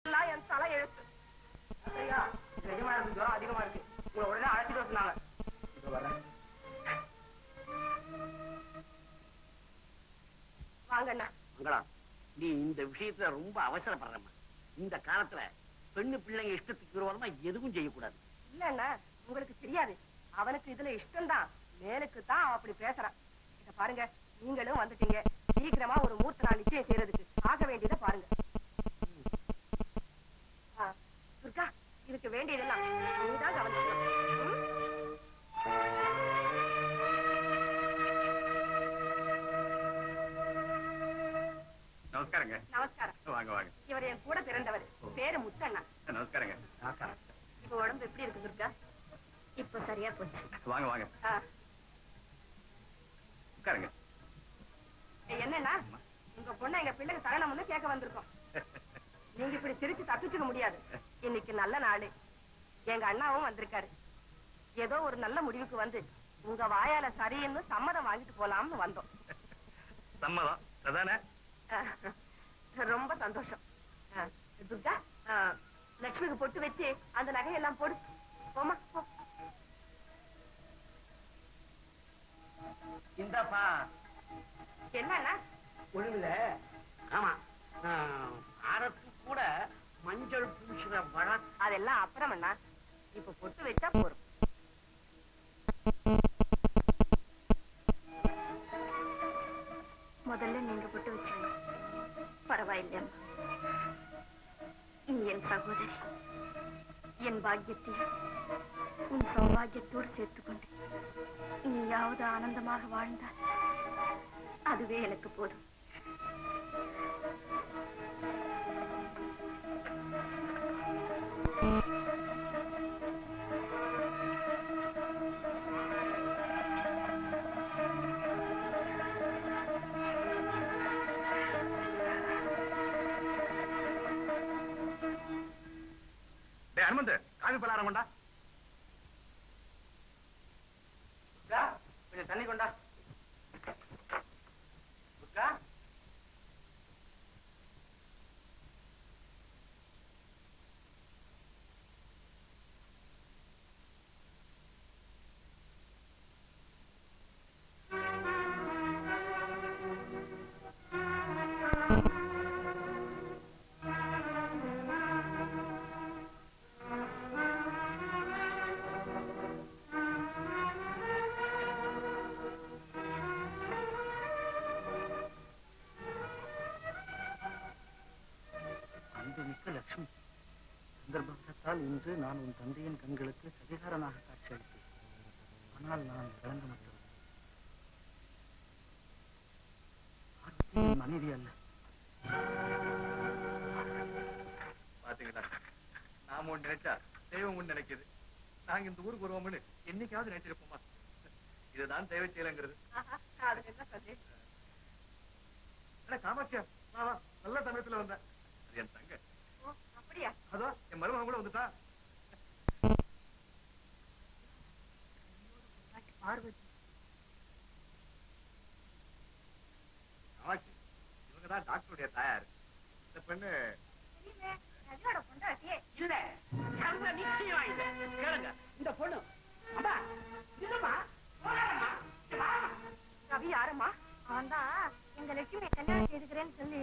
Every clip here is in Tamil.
என் தலை எழுத்து. ஜுரம் அதிகமா இருக்கு. உங்களை உடனே அழைச்சிட்டு வந்தாங்க. வாங்கண்ணா. மங்களா, நீ இந்த விஷயத்துல ரொம்ப அவசரப்படுறம்மா. இந்த காலத்துல பெண்ணு பிள்ளைங்க இஷ்டத்துக்கு விரோதமா எதுவும் செய்யக்கூடாது. இல்லண்ணா, உங்களுக்கு தெரியாது. அவனுக்கு இதுல இஷ்டம்தான். மேலுக்கு தான் அப்படி பேசுறான். இத பாருங்க, நீங்களும் வந்துட்டீங்க. சீக்கிரமா ஒரு மூர்த்த நாள் நிச்சயம் செய்யறதுக்கு ஆக வேண்டியதை பாருங்க. துர்கா, இதுக்கு வேண்டியதெல்லாம் நீதான் கவனிச்சுக்கணும். நமஸ்காரங்க. நமஸ்காரம். வாங்க வாங்க. இவர் என் கூட பிறந்தவர். பேரு முத்தண்ணா. நமஸ்காரங்க. இப்ப உடம்பு எப்படி இருக்கு துர்கா? இப்ப சரியா போச்சு. வாங்க வாங்க. உட்காருங்க. என்னன்னா, உங்க பொண்ணை எங்க பிள்ளைக்கு தரணும்னு கேட்க வந்திருக்கோம். நீங்க இப்படி சிரிச்சு தப்பிச்சுக்க முடியாது. இன்னைக்கு நல்ல நாளு. எங்க அண்ணாவும் வந்திருக்காரு. ஏதோ ஒரு நல்ல முடிவுக்கு வந்து உங்க வாயால சரின்னு சம்மதம் வாங்கிட்டு போலாம்னு வந்தோம். சம்மதம் அதானே? ரொம்ப சந்தோஷம். துர்கா, லட்சுமிக்கு பொட்டு வச்சு அந்த நகையெல்லாம் போடு. போமா போ. இந்தாப்பா. என்னன்னா ஒண்ணுல. ஆமா, ஆரத்து கூட மஞ்சள் பூசுற வழக்கம். அதெல்லாம் அப்புறம் அண்ணா, இப்ப பொட்டு வச்சா போறோம். முதல்ல நீங்க பொட்டு வச்சுக்கணும். பரவாயில்லையா, நீ என் சகோதரி. என் பாக்கியத்தையும் உன் சௌபாகியத்தோடு சேர்த்துக்கொண்டு நீயாவது ஆனந்தமாக வாழ்ந்தால் அதுவே எனக்கு போதும். ஹனுமந்த், காவி பலாரம் கொண்டா. கொஞ்சம் தண்ணி கொண்டா. லட்சுமி, சந்தர்ப்பவசத்தால் இன்று நான் உன் தந்தையின் கண்களுக்கு சதிகாரனாக காட்சியளித்தேன். ஆனால் நான் விளங்கமற்றவன். மனைவி அல்ல. பாத்தீங்களா, நாம ஒண்ணு நினைச்சா தெய்வம் ஒண்ணு நினைக்குது. நாங்க இந்த ஊருக்கு வருவோம்னு என்னைக்காவது நினைச்சிருப்போமா? இதுதான் தெய்வ செயலங்கிறது. காமாட்சியா, நல்ல சமயத்துல வந்த. அது என் தங்க. அப்படியா? அதோ என் மருமகன் கூட வந்துட்டா. பார்வதி, காமாட்சி, இவங்கதான் டாக்டருடைய தாயார். இந்த பெண்ணு பொண்டாட்டியே இல்ல, சர்வ நிச்சயம் இல்ல. கேளுங்க, இந்த பொண்ணு. அம்மா, இல்லம்மா, போறாரம்மா. ரவி யாரம்மா? அவன் தான் எங்க லட்சுமி கல்யாணம் செய்துக்கிறேன்னு சொல்லி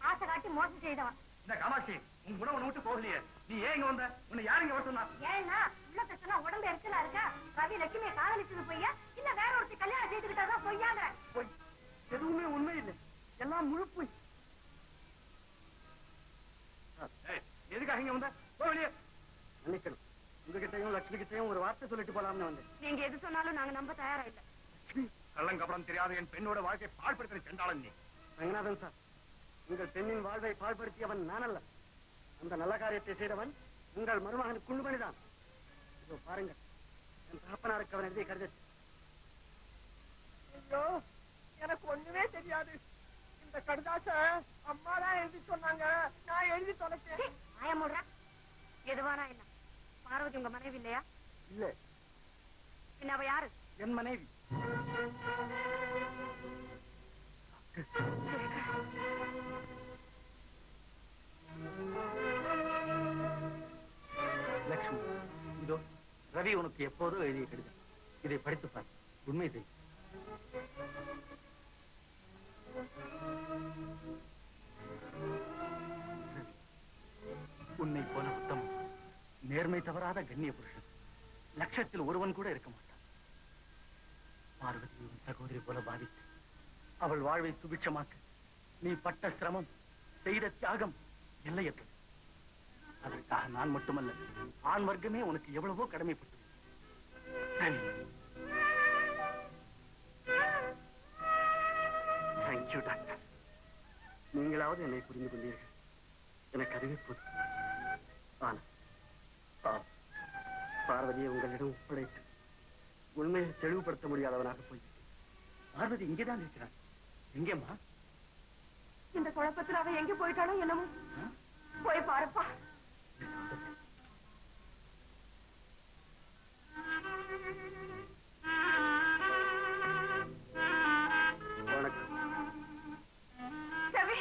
ஆசை காட்டி மோசம் செய்தவன். இந்த காமாட்சி, உன் குணம் உன்னை விட்டு போகலையே. நீ ஏன் இங்க வந்த? உன்னை யாரு இங்க வர சொன்னா? ஏன்னா உள்ள சொன்னா உடம்பு எரிச்சலா இருக்கா? ரவி லட்சுமியை காதலிச்சது பொய்யா, இல்ல வேற ஒருத்தி கல்யாணம் செய்துக்கிட்டாதான் பொய்யாங்க? எதுவுமே உண்மை இல்லை, எல்லாம் முழு பொய். எதுக்காக இங்க வந்த? போகலையே. நினைக்கணும், உங்ககிட்டயும் லட்சுமி கிட்டையும் ஒரு வார்த்தை சொல்லிட்டு போலாம்னு வந்தேன். நீங்க எது சொன்னாலும் நாங்க நம்ப தயாரா இல்ல. கள்ளங்கபடம் தெரியாத என் பெண்ணோட வாழ்க்கை பாழ்படுத்தின செண்டாளன் நீ. ரங்கநாதன் சார், உங்கள் பெண்ணின் வாழ்வை பாழ்படுத்தியவன் நான் அல்ல. அந்த நல்ல காரியத்தை செய்தவன் உங்கள் மருமகன் குண்டுமணிதான். இதோ பாருங்கள், என் தகப்பனாருக்கு அவன் எழுதிய கருத்து. ஐயோ, எனக்கு ஒண்ணுமே தெரியாது. இந்த கடுதாச அம்மா தான் எழுதி சொன்னாங்க, நான் எழுதி தொலைச்சேன். ஆயமுடுறா, எதுவானா என்ன? பார்வதி உங்க மனைவி இல்லையா? இல்ல. பின்ன அவ யாரு? என் மனைவி. ரவி உனக்கு எப்போதோ எழுதிய கடிதம். இதை படித்து பார், உண்மை தெரியும். உன்னை போல உத்தமம், நேர்மை தவறாத கண்ணிய புருஷன் லட்சத்தில் ஒருவன் கூட இருக்க மாட்டான். பார்வதியின் சகோதரி போல பாதித்து அவள் வாழ்வை சுபிட்சமாக்க நீ பட்ட சிரமம், செய்த தியாகம் எல்லையற்றது. அதற்காக நான் மட்டுமல்ல, ஆண் வர்க்கமே உனக்கு எவ்வளவோ கடமைப்பட்டது. Thank you doctor. நீங்களாவது என்னை புரிந்து கொண்டீர்கள். எனக்கு அதுவே போதும். பார்வதியை உங்களிடம் ஒப்படைத்து உண்மையை தெளிவுபடுத்த முடியாதவனாக போய்விட்டேன். பார்வதி இங்கேதான் இருக்கிறான். எங்கேம்மா? இந்த குழப்பத்தில் அவ எங்க போயிட்டானோ என்னமோ. போய் பாருப்பா. வணக்கம். ரவி,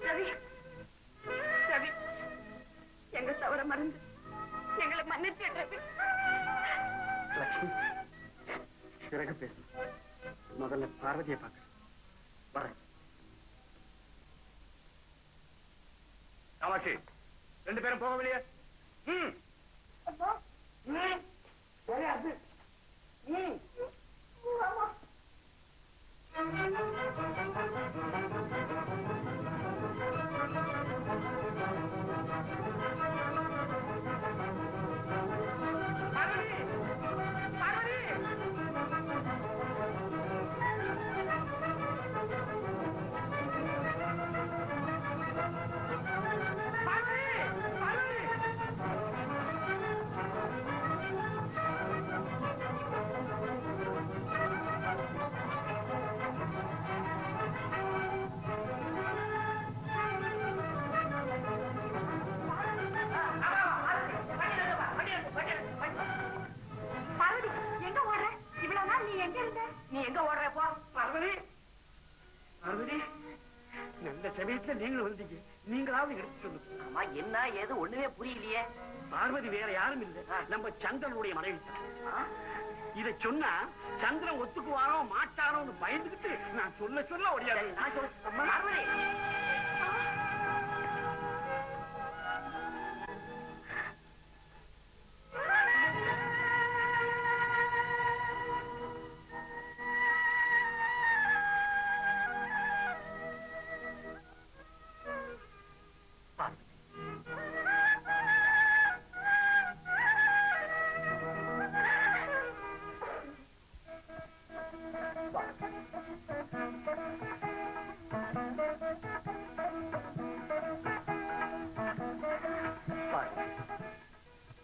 ரவி, ரவி, எங்க தவற மறந்து எங்களை மன்னிச்சு ரவி. லட்சுமி, பிறகு பேசணும். முதல்ல பார்வதியை பார்க்க வரேன். காமாட்சி, 2 பேரும் போக வெளியே. நீங்களும் வந்தீங்க, நீங்களாவது எடுத்து சொல்லுங்க. ஆமா, என்ன ஏது ஒண்ணுமே புரியலையே. பார்வதி வேற யாரும் இல்ல, நம்ம சந்திரனுடைய மனைவி. இதை சொன்னா சந்திரன் ஒத்துக்குவானோ மாட்டானோன்னு பயந்துகிட்டு நான் சொல்ல சொல்ல ஓடியாது. நான் சொல்ல பார்வதி,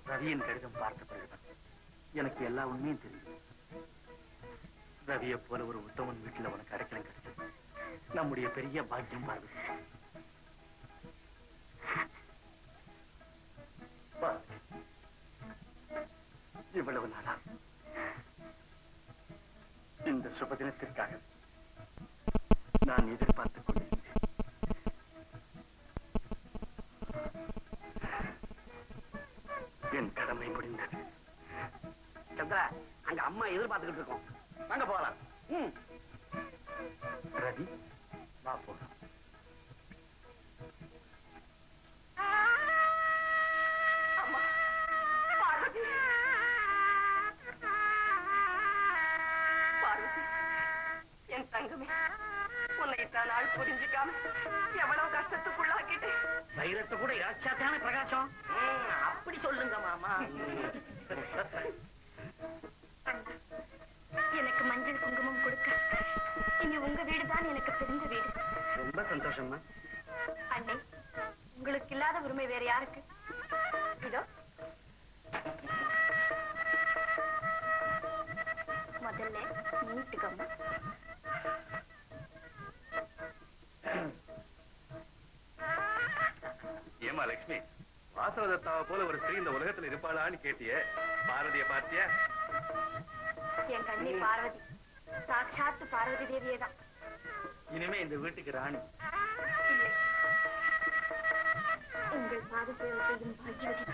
ரவியின் கடிதம் பார்த்த பிறகுதான் எனக்கு எல்லா உண்மையும் தெரியும். ரவியை போல ஒரு உத்தமன் வீட்டுல உனக்கு அடைக்கலம் கிடைச்சது நம்முடைய பெரிய பாக்கியம். பார்வதி, இவ்வளவு நாளா இந்த சுபதினத்திற்காக நான் எதிர்பார்த்துக் கொண்டிருந்தேன். என் கடமை முடிந்தது. சந்திரா, அங்க அம்மா எதிர்பார்த்துக்கிட்டு இருக்கோம். வாங்க போகலாம். ரவி, வா போகலாம். அம்மா, பார்வதி, பார்வதி, என் தங்கமே, உன்னை இத்தனை நாள் புரிஞ்சுக்காம எவ்வளவு கஷ்டத்துக்குள்ளாக்கிட்டு வைரத்தை கூட இழைச்சாத்தானே பிரகாசம். அப்படி சொல்லுங்க மாமா. எனக்கு மஞ்சள் குங்குமம் கொடுக்க இனி உங்க வீடுதான் எனக்கு தெரிஞ்ச வீடு. ரொம்ப சந்தோஷமா. அண்ணே, உங்களுக்கு இல்லாத உரிமை வேற யாருக்கு? இதோ முதல்ல நீட்டுக்கம்மா. ஏமா லட்சுமி, வாசவதத்தாவை போல ஒரு ஸ்திரீ இந்த உலகத்துல இருப்பாளான்னு கேட்டியே, பாரதிய பார்த்தியா? என் கண்ணி பார்வதி சாட்சாத்து பார்வதி தேவியே தான். இனிமே இந்த வீட்டுக்கு ராணி. இல்லை, உங்கள் பாத சேவை செய்யும் பாக்கியவதி